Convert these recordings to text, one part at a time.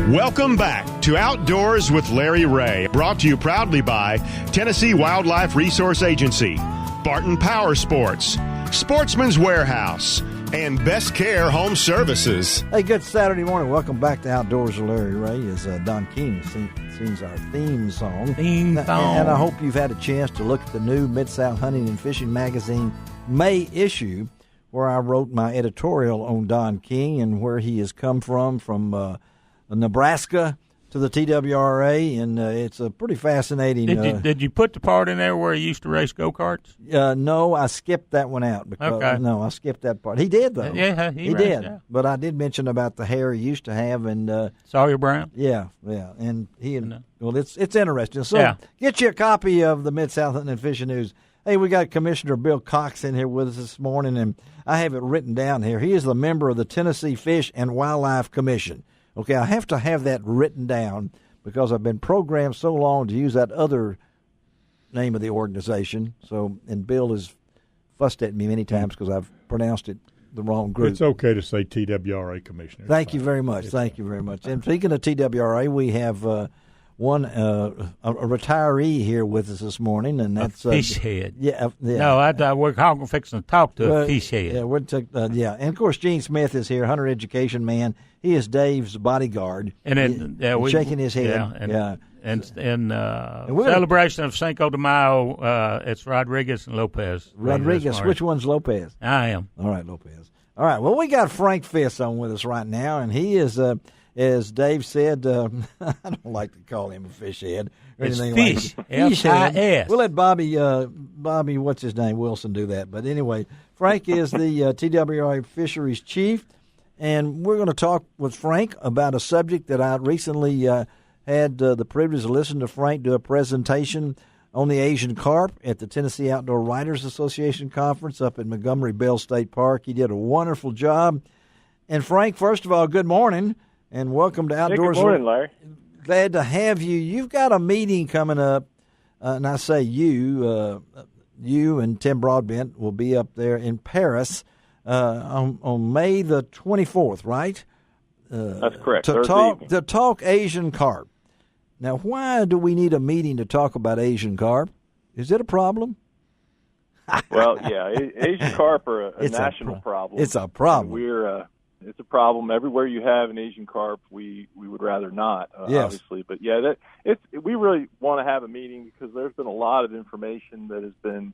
Welcome back to Outdoors with Larry Ray, brought to you proudly by Tennessee Wildlife Resource Agency, Barton Power Sports, Sportsman's Warehouse, and Best Care Home Services. Hey, good Saturday morning. Welcome back to Outdoors with Larry Ray. As Don King sings our theme song. Theme song. And I hope you've had a chance to look at the new Mid-South Hunting and Fishing Magazine May issue, where I wrote my editorial on Don King and where he has come from Nebraska to the TWRA, and it's a pretty fascinating. Did you put the part in there where he used to race go-karts? No, I skipped that one out. I skipped that part. He did, though. Yeah, he raced, did. Yeah. But I did mention about the hair he used to have, and Sawyer Brown. Yeah, and well, it's interesting. So get you a copy of the Mid-South Hunting and Fishing News. Hey, we got Commissioner Bill Cox in here with us this morning, and I have it written down here. He is the member of the Tennessee Fish and Wildlife Commission. Okay, I have to have that written down because I've been programmed so long to use that other name of the organization. So, and Bill has fussed at me many times because I've pronounced it the wrong group. It's okay to say TWRA Commissioner. Thank you very much. Thank you very much. And speaking of TWRA, we have a retiree here with us this morning, and that's fish head. Yeah. No, we're fixing to talk to a fish head. Yeah, and of course Gene Smith is here, hunter education man. He is Dave's bodyguard. And shaking his head. And celebration of Cinco de Mayo, it's Rodriguez and Lopez. Rodriguez, which one's Lopez? I am. All right, Lopez. All right, well, we got Frank Fiss on with us right now, and he is, as Dave said, I don't like to call him a fish head or anything fish. like that. F-I-S. We'll let Bobby, what's his name, Wilson, do that. But anyway, Frank is the TWRA Fisheries Chief, and we're going to talk with Frank about a subject that I recently had the privilege to listen to Frank do a presentation on the Asian carp at the Tennessee Outdoor Writers Association Conference up at Montgomery Bell State Park. He did a wonderful job. And Frank, first of all, good morning and welcome to Outdoors. Good morning, Larry. Glad to have you. You've got a meeting coming up, and I say you and Tim Broadbent will be up there in Paris on May the 24th, right? That's correct. To talk Asian carp. Now, why do we need a meeting to talk about Asian carp? Is it a problem? Well, yeah, Asian carp are a national problem. It's a problem. It's a problem everywhere you have an Asian carp. We would rather not, obviously, but yeah, we really want to have a meeting because there's been a lot of information that has been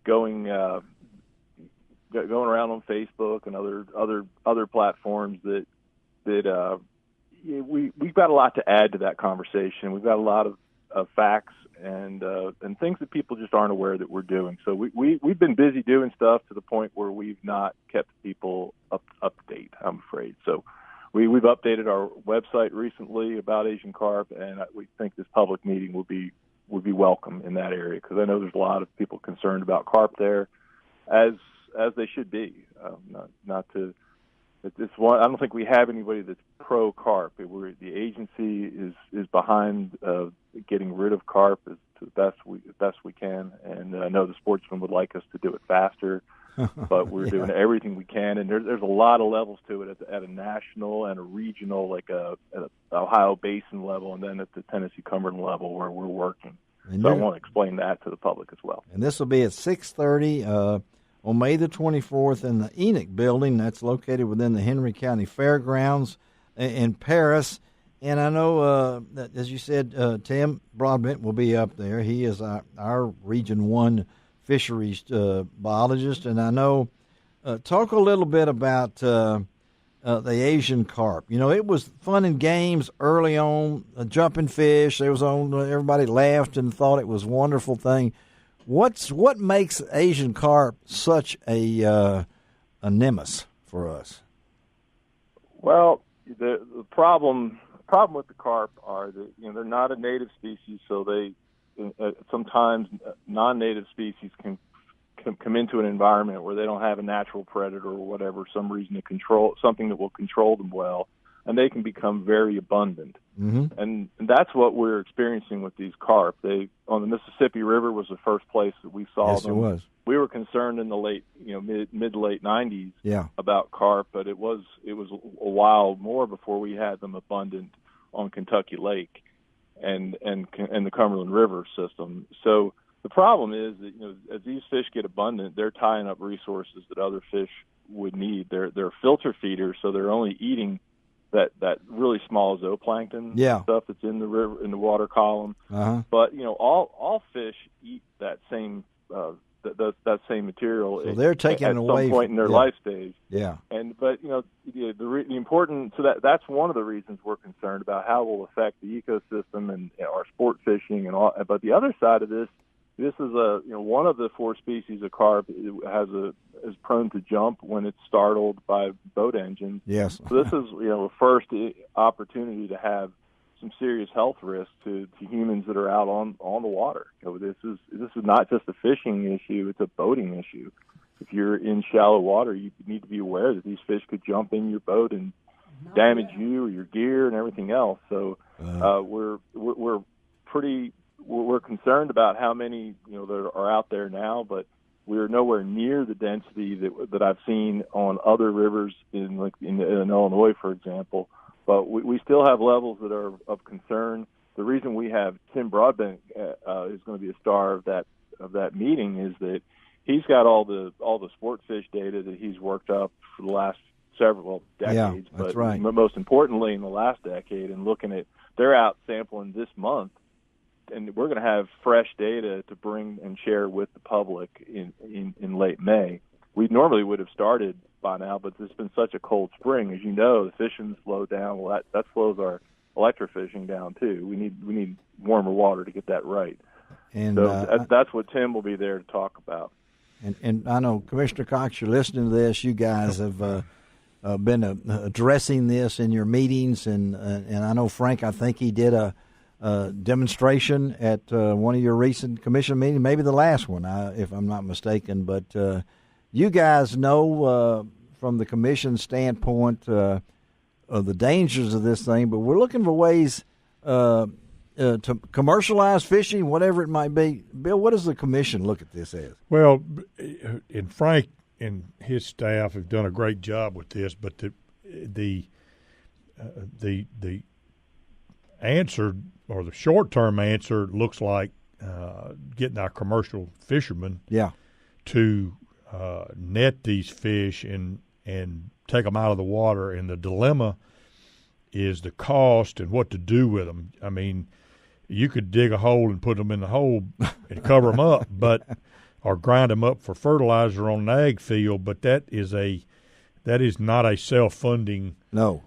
going around on Facebook and other platforms that we've got a lot to add to that conversation. We've got a lot of facts and things that people just aren't aware that we're doing. So we've been busy doing stuff to the point where we've not kept people up to date, I'm afraid. So we've updated our website recently about Asian carp, and we think this public meeting would be welcome in that area because I know there's a lot of people concerned about carp there, as they should be. I don't think we have anybody that's pro carp. The agency is behind getting rid of carp as best we can, and I know the sportsmen would like us to do it faster, but we're doing everything we can. And there's a lot of levels to it at a national and a regional, like at a Ohio Basin level, and then at the Tennessee Cumberland level where we're working. So I want to explain that to the public as well. And this will be at 6:30. On May the 24th in the Enoch Building, that's located within the Henry County Fairgrounds in Paris. And I know, that, as you said, Tim Broadbent will be up there. He is our Region 1 fisheries biologist. And I know, talk a little bit about the Asian carp. You know, it was fun and games early on, jumping fish. Everybody laughed and thought it was a wonderful thing. What makes Asian carp such a nemesis for us? Well, the problem with the carp are that they're not a native species, so they sometimes non-native species can come into an environment where they don't have a natural predator or whatever, some reason to control something that will control them well, and they can become very abundant. Mm-hmm. And that's what we're experiencing with these carp. On the Mississippi River was the first place that we saw them. Yes, it was. We were concerned in the mid to late 90s about carp, but it was a while more before we had them abundant on Kentucky Lake and the Cumberland River system. So the problem is that, as these fish get abundant, they're tying up resources that other fish would need. They're filter feeders, so they're only eating that really small zooplankton stuff that's in the river, in the water column. But all fish eat that same that same material. So they're taking at away some point in their life stage. Yeah. But the important, so that's one of the reasons we're concerned about how it will affect the ecosystem and our sport fishing and all. But the other side of this is one of the 4 species of carp is prone to jump when it's startled by boat engines. Yes. So this is a first opportunity to have some serious health risks to humans that are out on the water. This is not just a fishing issue; it's a boating issue. If you're in shallow water, you need to be aware that these fish could jump in your boat and damage you or your gear and everything else. So we're concerned about how many that are out there now, but we're nowhere near the density that I've seen on other rivers in Illinois, for example. But we still have levels that are of concern. The reason we have Tim Broadbent is going to be a star of that meeting is that he's got all the sport fish data that he's worked up for the last several decades. Yeah, that's but right. Most importantly, in the last decade, and looking at, they're out sampling this month, and we're going to have fresh data to bring and share with the public in late May. We normally would have started by now, but there's been such a cold spring. As you know, the fishing slowed down. Well, that slows our electrofishing down too. We need warmer water to get that right. And so that's what Tim will be there to talk about. And I know, Commissioner Cox, you're listening to this. You guys have been addressing this in your meetings, and I know Frank, I think he did a demonstration at one of your recent commission meetings, maybe the last one, if I'm not mistaken. But you guys know from the commission standpoint of the dangers of this thing, but we're looking for ways to commercialize fishing, whatever it might be. Bill, what does the commission look at this as? Well, and Frank and his staff have done a great job with this, but the answer, or the short-term answer, looks like getting our commercial fishermen to net these fish and take them out of the water. And the dilemma is the cost and what to do with them. I mean, you could dig a hole and put them in the hole and cover them up, or grind them up for fertilizer on an ag field. But that is not a self-funding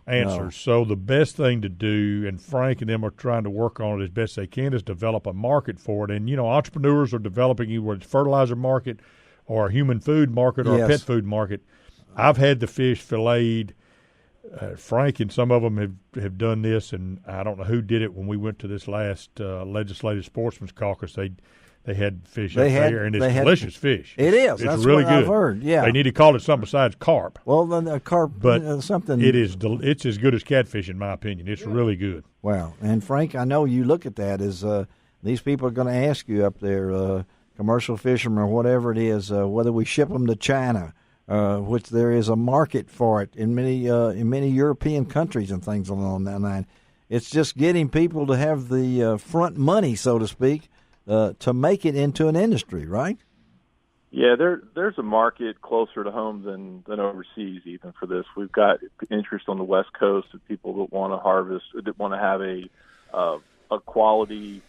answer. No. So the best thing to do, and Frank and them are trying to work on it as best they can, is develop a market for it. And entrepreneurs are developing either a fertilizer market or a human food market or a pet food market. I've had the fish filleted. Frank and some of them have done this, and I don't know who did it when we went to this last legislative sportsman's caucus. They had fish there, and it's delicious fish. It is. It's That's really what good. I've heard. Yeah, they need to call it something besides carp. Well, then carp, but something. It is. It's as good as catfish, in my opinion. It's really good. Wow. And Frank, I know you look at that as these people are going to ask you up there, commercial fishermen or whatever it is, whether we ship them to China. Which there is a market for it in many European countries and things along that line. It's just getting people to have the front money, so to speak, to make it into an industry, right? Yeah, there's a market closer to home than overseas even for this. We've got interest on the West Coast of people that want to harvest, that want to have a quality,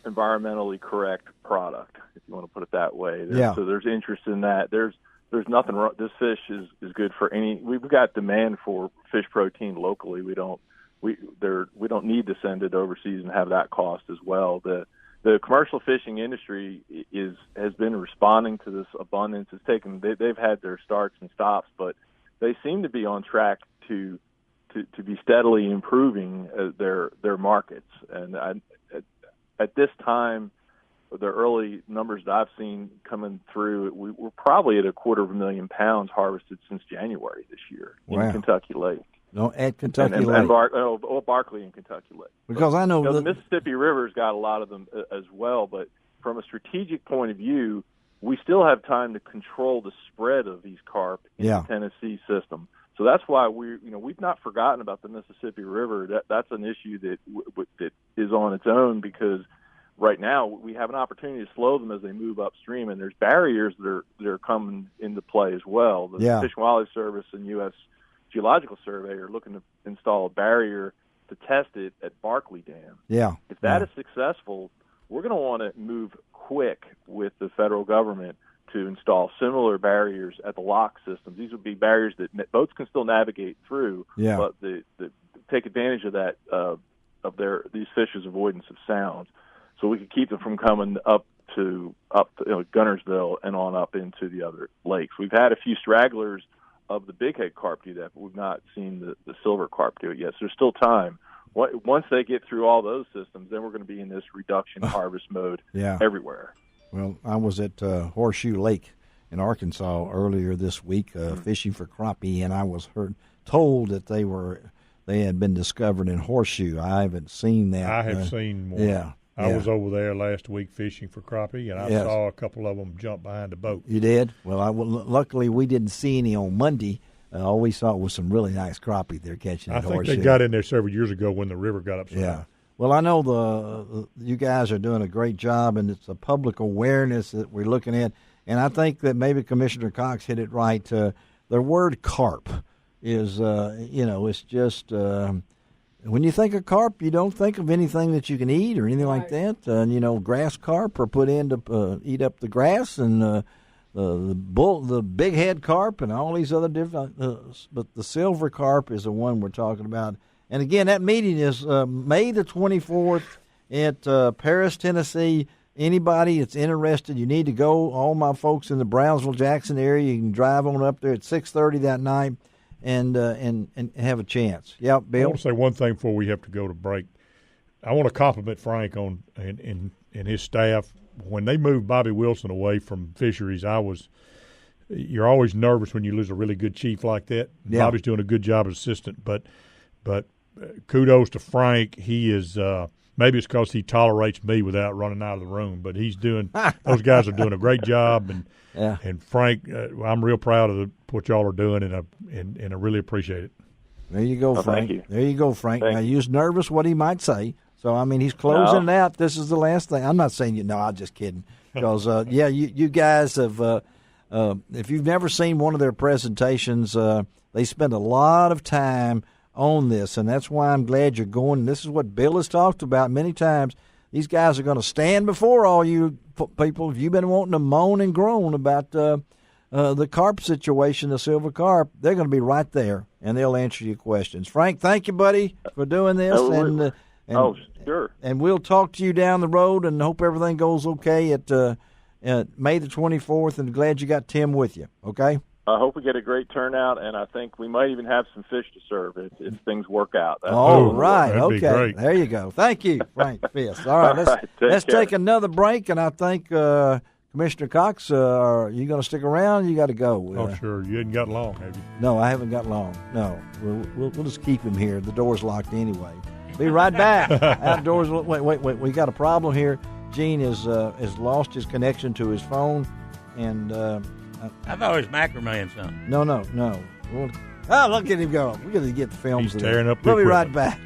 environmentally correct product, if you want to put it that way. So there's interest in that. There's nothing wrong. This fish is good for any. We've got demand for fish protein locally. We don't need to send it overseas and have that cost as well. The commercial fishing industry has been responding to this abundance. They've had their starts and stops, but they seem to be on track to be steadily improving their markets. And at this time, the early numbers that I've seen coming through, we're probably at 250,000 pounds harvested since January this year in Kentucky Lake. No, at Kentucky Lake. And Barkley and Kentucky Lake. Because I know the Mississippi River's got a lot of them as well, but from a strategic point of view, we still have time to control the spread of these carp in the Tennessee system. So that's why we've not forgotten about the Mississippi River. That's an issue that is on its own, because right now we have an opportunity to slow them as they move upstream, and there's barriers that are coming into play as well. The Fish and Wildlife Service and U.S. Geological Survey are looking to install a barrier to test it at Barkley Dam. Yeah. If that is successful, we're going to want to move quick with the federal government to install similar barriers at the lock systems. These would be barriers that boats can still navigate through, but the take advantage of that these fish's avoidance of sounds, so we could keep them from coming up to Gunnersville and on up into the other lakes. We've had a few stragglers of the bighead carp do that, but we've not seen the silver carp do it yet. So there's still time. Once they get through all those systems, then we're going to be in this reduction harvest mode everywhere. Well, I was at Horseshoe Lake in Arkansas earlier this week fishing for crappie, and I was told that they had been discovered in Horseshoe. I haven't seen that. I have seen more. Yeah. I was over there last week fishing for crappie, and I saw a couple of them jump behind a boat. You did? Well, luckily we didn't see any on Monday. All we saw was some really nice crappie they're catching at Horseshoe. I think they got in there several years ago when the river got upside down. Well, I know you guys are doing a great job, and it's a public awareness that we're looking at. And I think that maybe Commissioner Cox hit it right. The word carp is, it's just when you think of carp, you don't think of anything that you can eat or anything like that. Grass carp are put in to eat up the grass, and the big head carp and all these other different. But the silver carp is the one we're talking about. And again, that meeting is May the 24th at Paris, Tennessee. Anybody that's interested, you need to go. All my folks in the Brownsville-Jackson area, you can drive on up there at 6:30 that night and have a chance. Yeah, Bill? I want to say one thing before we have to go to break. I want to compliment Frank on and his staff. When they moved Bobby Wilson away from fisheries, you're always nervous when you lose a really good chief like that. Yeah. Bobby's doing a good job as assistant, but kudos to Frank. He is maybe it's because he tolerates me without running out of the room, but he's doing. Those guys are doing a great job, and Frank, I'm real proud of what y'all are doing, and I really appreciate it. There you go, Frank. Thank you. There you go, Frank. Now, you was nervous what he might say. So, I mean, he's closing it out. This is the last thing. I'm not saying I'm just kidding. Because, you guys have, if you've never seen one of their presentations, they spend a lot of time on this, and that's why I'm glad you're going. This is what Bill has talked about many times. These guys are going to stand before all you people. If you've been wanting to moan and groan about the carp situation, the silver carp, they're going to be right there, and they'll answer your questions. Frank, thank you, buddy, for doing this. Sure. And we'll talk to you down the road, and hope everything goes okay at May the 24th, and glad you got Tim with you, okay? I hope we get a great turnout, and I think we might even have some fish to serve if things work out. Right. That'd be great. There you go. Thank you, Frank Fiss. All right, let's take another break, and I think Commissioner Cox, are you going to stick around? You got to go. Oh, sure. You hadn't got long, have you? No, I haven't got long. No, we'll just keep him here. The door's locked anyway. Be right back. Outdoors. Wait. We got a problem here. Gene has lost his connection to his phone, and I thought it was macrame something. No. Well, look at him go. We got to get the films. He's tearing up. We'll be right back.